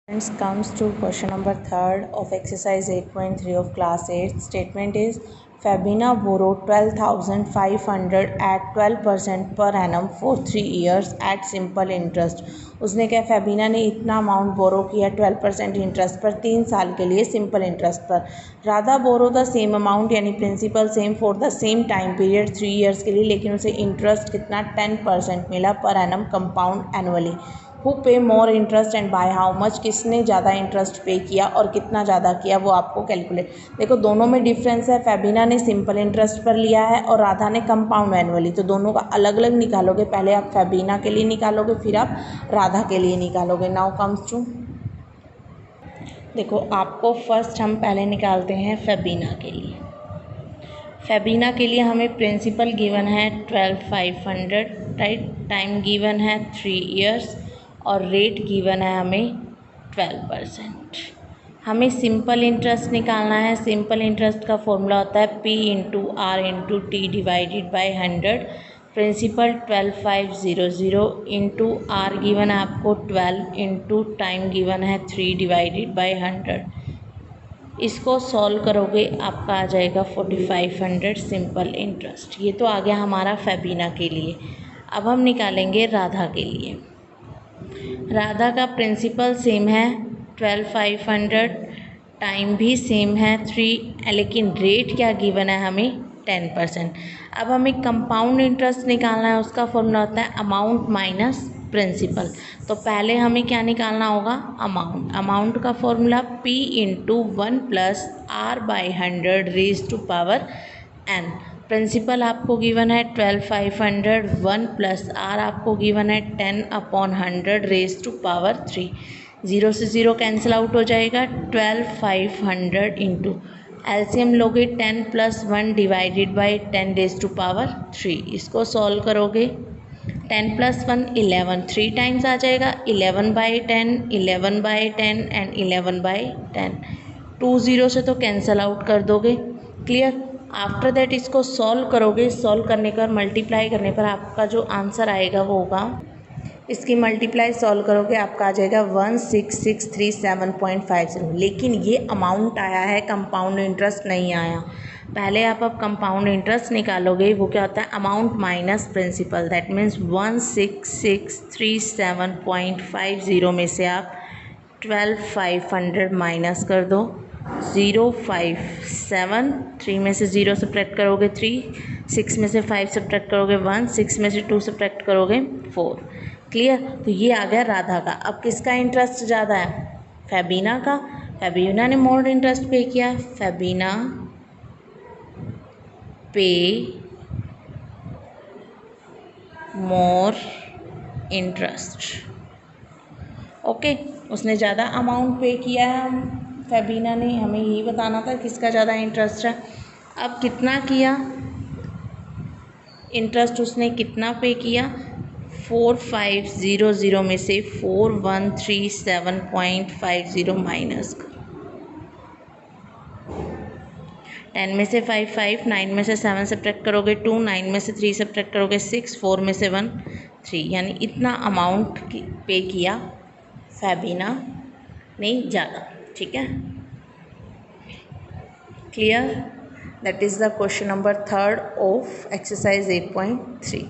Friends, comes to question number 3rd of exercise 8.3 of class 8. Statement is Fabina borrowed 12,500 at 12% per annum for 3 years at simple interest. उसने क्या फैबिना ने इतना amount borrow किया 12% interest पर 3 साल के लिए सिंपल इंटरेस्ट पर. Radha borrow the same amount यानी principal same for the same time period 3 years के लिए, लेकिन उसे इंटरेस्ट कितना 10% मिला per annum compound annually. Who पे more interest and by how much, किसने ज़्यादा इंटरेस्ट पे किया और कितना ज़्यादा किया वो आपको कैलकुलेट. देखो दोनों में डिफरेंस है. फैबिना ने सिंपल इंटरेस्ट पर लिया है और राधा ने कंपाउंड एनुअली, तो दोनों का अलग अलग निकालोगे. पहले आप फैबिना के लिए निकालोगे, फिर आप राधा के लिए निकालोगे. नाउ कम्स टू, देखो आपको फर्स्ट हम पहले निकालते हैं फैबिना के लिए. फैबिना के लिए हमें प्रिंसिपल गिवन है 12,500, राइट. टाइम गिवन है 3 ईयर्स और रेट गिवन है हमें 12%. हमें सिंपल इंटरेस्ट निकालना है. सिंपल इंटरेस्ट का फॉर्मूला होता है P into R into T divided by 100. Principal 12,500 into R given है आपको 12 इंटू टाइम गिवन है 3 डिवाइडेड बाई 100. इसको सॉल्व करोगे आपका आ जाएगा 4,500 सिंपल इंटरेस्ट. ये तो आ गया हमारा फैबिना के लिए. अब हम निकालेंगे राधा के लिए. राधा का प्रिंसिपल सेम है 12,500, टाइम भी सेम है 3, लेकिन रेट क्या गिवन है हमें 10%. अब हमें कंपाउंड इंटरेस्ट निकालना है. उसका फॉर्मूला होता है अमाउंट माइनस प्रिंसिपल. तो पहले हमें क्या निकालना होगा, अमाउंट. अमाउंट का formula P into 1 plus R by 100 raise to power N. Principal आपको गिवन है 12,500, 1 प्लस R आपको गिवन है 10/100 रेज टू पावर 3. 0 से 0 कैंसिल आउट हो जाएगा. 12,500 इंटू एलसीएम लोगे 10 plus 1 divided by 10 raise to power 3. इसको सॉल्व करोगे 10 प्लस 1 11, 3 टाइम्स आ जाएगा. 11/10, 11/10 एंड 11/10. 2 0 से तो कैंसिल आउट कर दोगे. क्लियर. आफ्टर दैट इसको सॉल्व करोगे. सॉल्व करने पर मल्टीप्लाई करने पर आपका जो आंसर आएगा वो होगा, इसकी मल्टीप्लाई सॉल्व करोगे आपका आ जाएगा 16637.50. लेकिन ये अमाउंट आया है, कंपाउंड इंटरेस्ट नहीं आया. पहले आप अब कंपाउंड इंटरेस्ट निकालोगे. वो क्या होता है, amount minus principal. That means 16637.50 में से आप 12,500 माइनस कर दो. 057, 3 में से 0 सब्ट्रैक्ट करोगे 3, 6 में से 5 सब्ट्रैक्ट करोगे 1, 6 में से 2 सब्ट्रैक्ट करोगे 4. क्लियर. तो ये आ गया राधा का. अब किसका इंटरेस्ट ज़्यादा है, फैबिना का. फैबिना ने मोर इंटरेस्ट पे किया. फैबिना पे मोर इंटरेस्ट. ओके, उसने ज़्यादा अमाउंट पे किया है फैबिना ने. हमें यही बताना था किसका ज़्यादा इंटरेस्ट है. अब कितना किया इंटरेस्ट, उसने कितना पे किया, 4,500 में से 4,137.50 माइनस करो. 10 में से 5 5, 9 में से 7 सब्ट्रैक्ट करोगे 2, 9 में से 3 सब्ट्रैक्ट करोगे 6, 4 में से 1 3. यानी इतना अमाउंट पे किया फैबिना ने ज़्यादा. ठीक है. Clear. That is the question number 3rd of exercise 8.3.